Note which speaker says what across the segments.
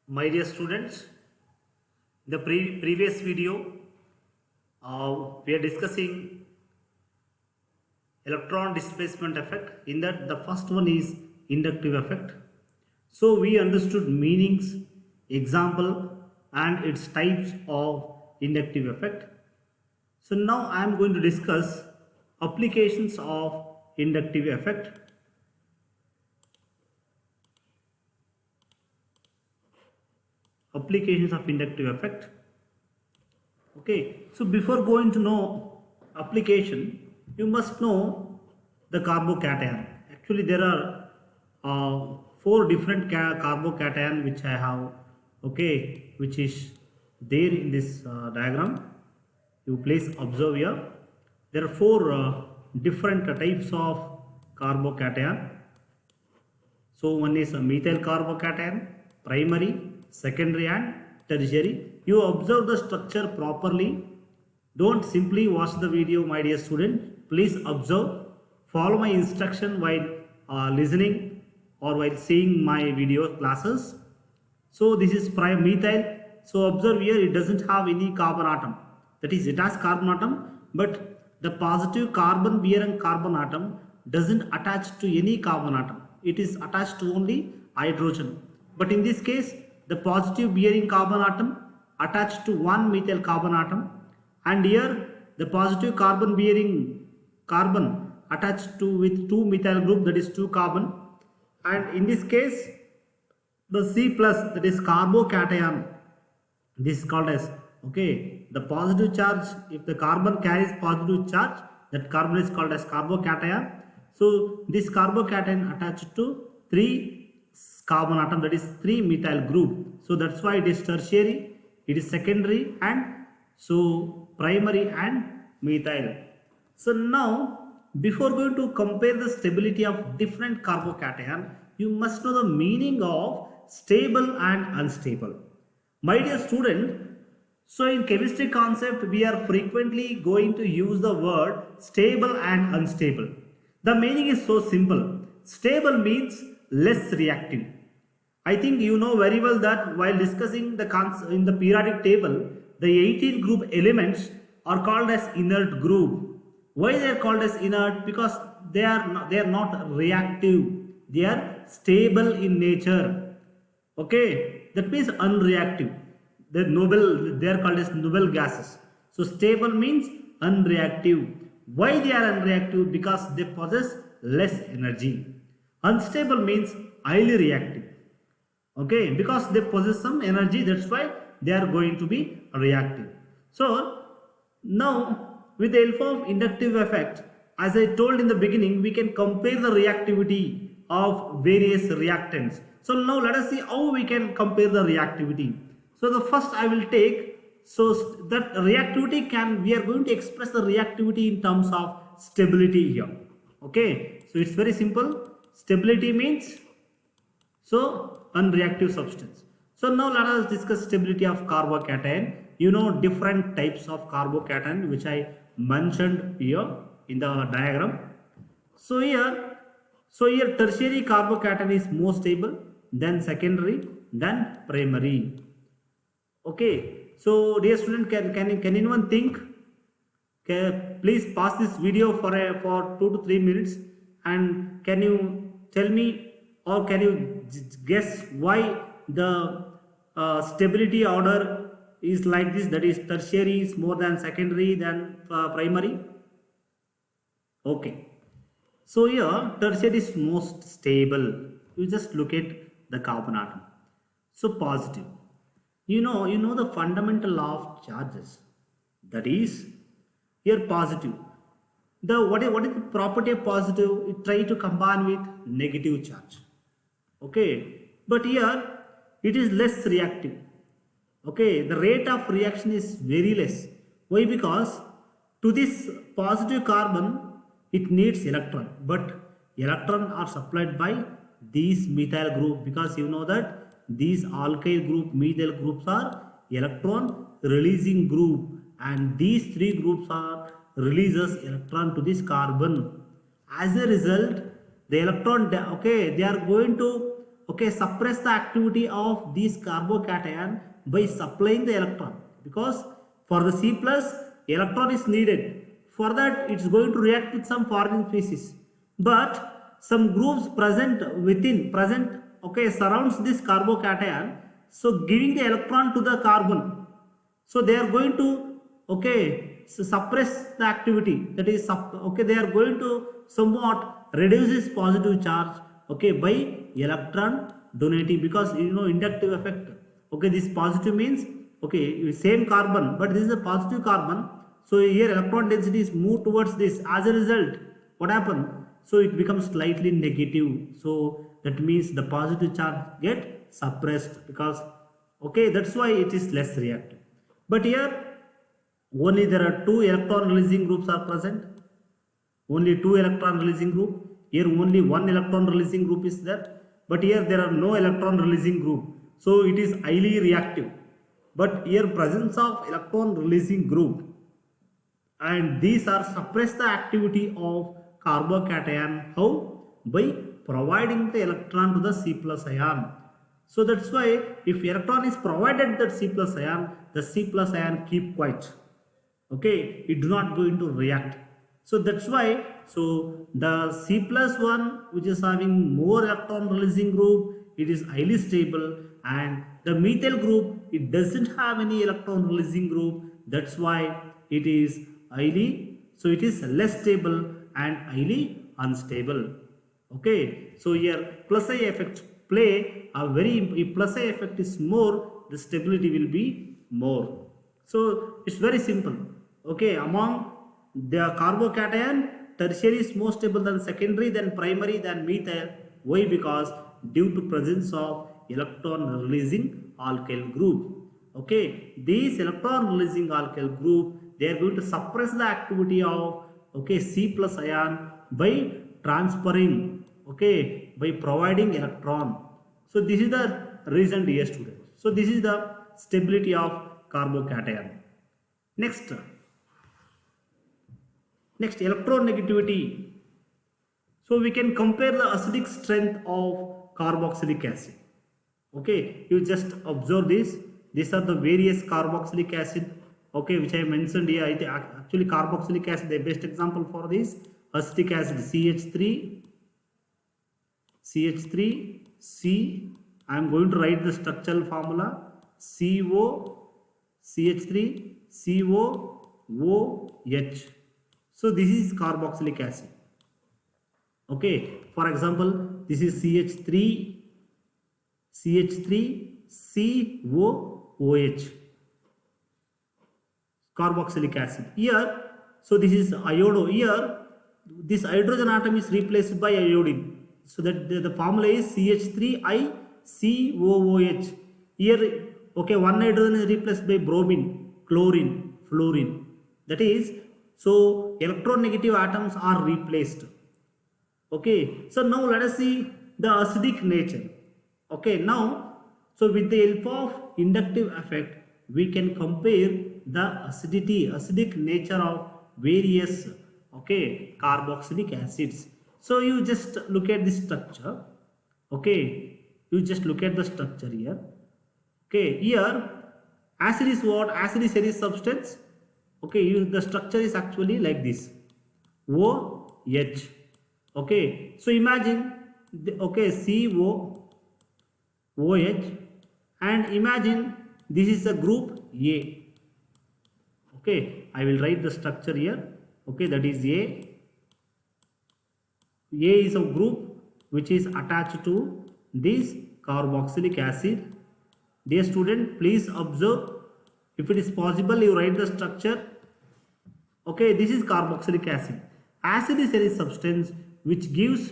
Speaker 1: My dear students, in the previous video, we are discussing electron displacement effect. In that, the first one is inductive effect. So we understood meanings, example, and its types of inductive effect. So now I am going to discuss applications of inductive effect. Applications of inductive effect. Okay, so before going to know application, you must know the carbocation. Actually, there are four different carbocation which I have, okay, which is there in this diagram. You please observe here. There are four different types of carbocation. So one is a methyl carbocation, primary, secondary and tertiary. You observe the structure properly. Don't simply watch the video, my dear student. Please observe. Follow my instruction while listening or while seeing my video classes. So this is prime methyl. So observe here, it doesn't have any carbon atom. That is, it has carbon atom, but the positive carbon bearing carbon atom doesn't attach to any carbon atom. It is attached to only hydrogen. But in this case, the positive bearing carbon atom attached to one methyl carbon atom, and here the positive carbon bearing carbon attached to with two methyl group, that is two carbon, and in this case the C plus, that is carbocation, this is called as, okay, the positive charge, if the carbon carries positive charge, that carbon is called as carbocation. So this carbocation attached to three carbon atom, that is 3 methyl group. So that's why it is tertiary, it is secondary, and so primary and methyl. So now, before going to compare the stability of different carbocation, you must know the meaning of stable and unstable. My dear student, so in chemistry concept, we are frequently going to use the word stable and unstable. The meaning is so simple. Stable means less reactive. I think you know very well that while discussing the in the periodic table, the 18 group elements are called as inert group. Why they are called as inert? Because they are not reactive. They are stable in nature. Okay, that means unreactive. They are called as noble gases. So stable means unreactive. Why they are unreactive? Because they possess less energy. Unstable means highly reactive. Okay, because they possess some energy, that's why they are going to be reactive. So now with the help of inductive effect, as I told in the beginning, we can compare the reactivity of various reactants. So now let us see how we can compare the reactivity. So the first I will take, so that reactivity we are going to express the reactivity in terms of stability here. Okay, so it's very simple. Stability means, so unreactive substance. So now let us discuss stability of carbocation. You know different types of carbocation which I mentioned here in the diagram. So here tertiary carbocation is more stable, then secondary, then primary. Okay, so dear student, can anyone think? Okay, please pause this video for 2 to 3 minutes, and can you tell me, or can you guess why the stability order is like this, that is tertiary is more than secondary than primary? Okay, so here tertiary is most stable. You just look at the carbon atom. So positive, you know the fundamental law of charges, that is here positive. What is the property of positive? It try to combine with negative charge. Okay, but here it is less reactive. Okay, the rate of reaction is very less. Why? Because to this positive carbon it needs electron, but electron are supplied by these methyl group, because you know that these alkyl group, methyl groups are electron releasing group, and these three groups are releases electron to this carbon. As a result, the electron, okay, they are going to okay, suppress the activity of this carbocation by supplying the electron, because for the C plus electron is needed. For that it's going to react with some foreign species, but some groups present okay surrounds this carbocation, so giving the electron to the carbon, so they are going to okay suppress the activity, that is okay they are going to somewhat reduce this positive charge okay by electron donating, because you know inductive effect, okay this positive means okay same carbon but this is a positive carbon, so here electron density is moved towards this, as a result what happened, so it becomes slightly negative, so that means the positive charge get suppressed, because okay that's why it is less reactive. But here only there are two electron releasing groups are present, only two electron releasing group, here only one electron releasing group is there, but here there are no electron releasing group, so it is highly reactive. But here presence of electron releasing group, and these are suppress the activity of carbocation, how? By providing the electron to the C plus ion. So that's why if electron is provided that C plus ion, the C plus ion keep quiet, okay, it do not going to react. So that's why, so the C plus one which is having more electron releasing group, it is highly stable, and the methyl group, it doesn't have any electron releasing group, that's why it is highly, so it is less stable and highly unstable. Okay, so here plus I effect play a very, if plus I effect is more, the stability will be more. So it's very simple. Okay, among the carbocation, tertiary is more stable than secondary, then primary, then methyl. Why? Because due to presence of electron releasing alkyl group. Okay, these electron releasing alkyl group, they are going to suppress the activity of okay C plus ion by transferring, okay, by providing electron. So this is the reason, dear students. So this is the stability of carbocation. Next electronegativity. So we can compare the acidic strength of carboxylic acid. Okay, you just observe this. These are the various carboxylic acid, okay, which I mentioned here. Actually carboxylic acid, the best example for this acetic acid CH3C. I am going to write the structural formula COCH3COOH. So this is carboxylic acid. Okay, for example, this is CH3COOH, carboxylic acid. Here, so this is iodo. Here, this hydrogen atom is replaced by iodine. So that the formula is CH3iCOOH. Here, okay, one hydrogen is replaced by bromine, chlorine, fluorine. That is, so electronegative atoms are replaced. Okay, so now let us see the acidic nature. Okay, now, so with the help of inductive effect, we can compare the acidic nature of various, okay, carboxylic acids. So you just look at the structure. Okay, you just look at the structure here. Okay, here acid is what? Acid is any substance. Okay, the structure is actually like this, OH. Okay, so imagine okay COOH, and imagine this is a group A. Okay, I will write the structure here. Okay, that is A. A is a group which is attached to this carboxylic acid. Dear student, please observe. If it is possible, you write the structure. Okay, this is carboxylic acid. Acid is any substance which gives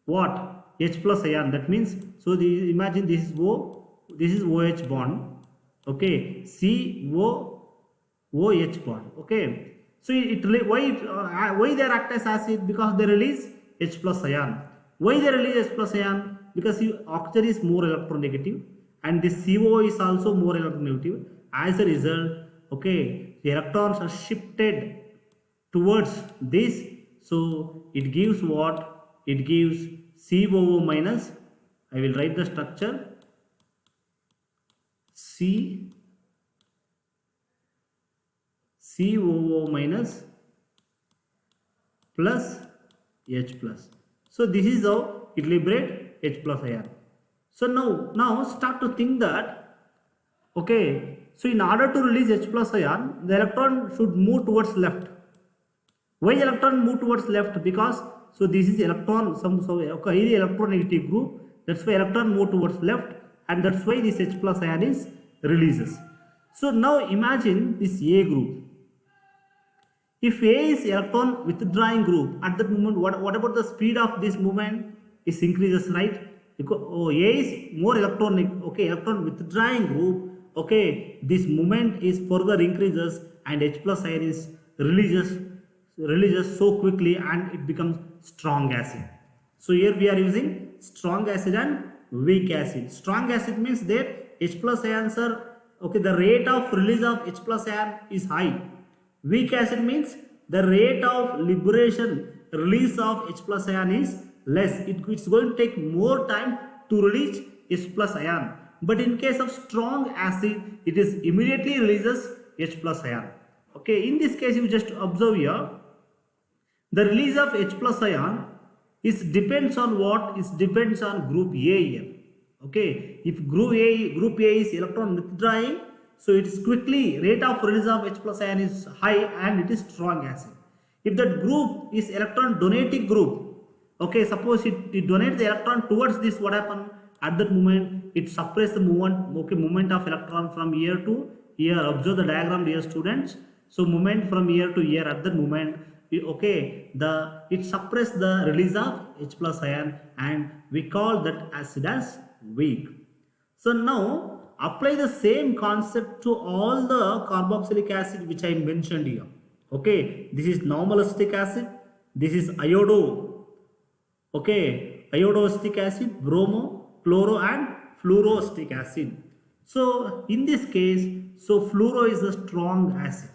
Speaker 1: what? H plus ion. That means, so imagine this is O, this is OH bond. Okay, COOH bond. Okay, so why they act as acid? Because they release H plus ion. Why they release H plus ion? Because oxygen is more electronegative and this CO is also more electronegative. As a result, okay, the electrons are shifted towards this, so it gives what? It gives COO minus I will write the structure COO minus plus H plus. So this is how it liberate H plus ion. So now start to think that, okay, so in order to release H plus ion, the electron should move towards left. Why electron move towards left? Because so this is electron, highly electronegative group. That's why electron move towards left, and that's why this H plus ion is releases. So now imagine this A group. If A is electron withdrawing group, at that moment, what about the speed of this movement? Is increases, right? Because A is more electron, okay, electron withdrawing group. Okay, this movement is further increases, and H plus ion is releases so quickly, and it becomes strong acid. So here we are using strong acid and weak acid. Strong acid means that H plus ions are, okay, the rate of release of H plus ion is high. Weak acid means the rate of release of H plus ion is less. It's going to take more time to release H plus ion. But in case of strong acid, it is immediately releases H plus ion. Okay, in this case you just observe here, the release of H plus ion depends on what? It depends on group A here. Okay, if group A is electron withdrawing, so it is quickly, rate of release of H plus ion is high, and it is strong acid. If that group is electron donating group, okay, suppose it donates the electron towards this, what happen? At that moment, it suppresses the movement of electron from here to here. Observe the diagram, dear students. So movement from here to here, at that moment, okay, it suppresses the release of H plus ion, and we call that acid as weak. So now apply the same concept to all the carboxylic acid which I mentioned here. Okay, this is normal acetic acid, this is iodoacetic acid, bromo, chloro and fluoroacetic acid. So in this case, so fluoro is a strong acid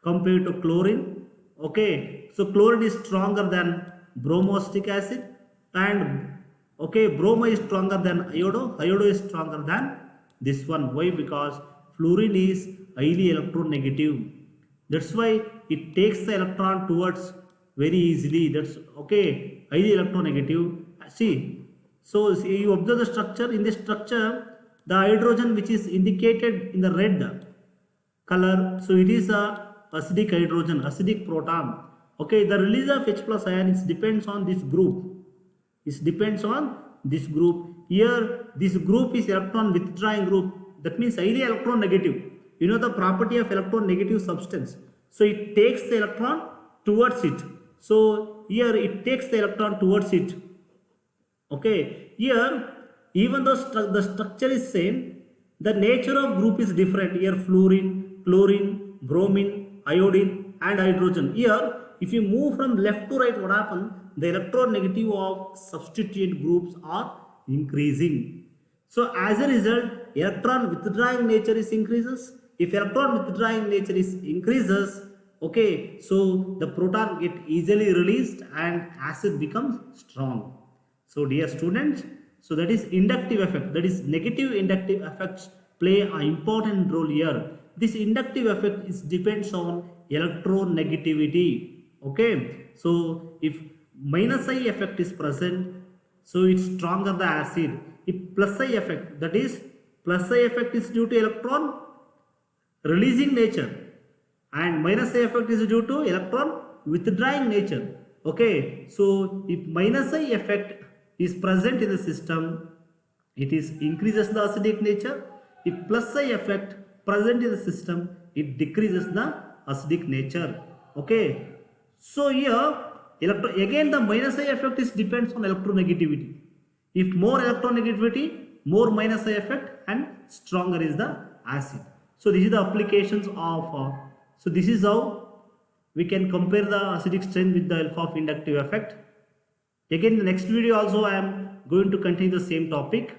Speaker 1: compared to chlorine. Okay, so chlorine is stronger than bromoacetic acid, and okay, bromo is stronger than iodo is stronger than this one. Why? Because fluorine is highly electronegative. That's why it takes the electron towards very easily. That's okay, highly electronegative. See, so you observe the structure. In this structure, the hydrogen which is indicated in the red color, so it is a acidic hydrogen, acidic proton. Okay, the release of H plus ion depends on this group. It depends on this group. Here, this group is electron withdrawing group. That means highly electronegative. You know the property of electronegative substance. So it takes the electron towards it. So here it takes the electron towards it. Okay, here even though the structure is same, the nature of group is different. Here fluorine, chlorine, bromine, iodine and hydrogen. Here if you move from left to right, what happens? The electronegative of substituent groups are increasing. So as a result, electron withdrawing nature is increases. If electron withdrawing nature is increases, okay, so the proton get easily released and acid becomes strong. So dear students, so that is inductive effect, that is negative inductive effects play an important role here. This inductive effect depends on electronegativity. Okay, so if minus I effect is present, so it's stronger the acid. If plus I effect, that is plus I effect is due to electron releasing nature, and minus I effect is due to electron withdrawing nature. Okay, so if minus I effect is present in the system, it increases the acidic nature. If plus I effect present in the system, it decreases the acidic nature. Okay, so here again the minus I effect depends on electronegativity. If more electronegativity, more minus I effect, and stronger is the acid. So this is the applications of so this is how we can compare the acidic strength with the help of inductive effect. Again in the next video also I am going to continue the same topic.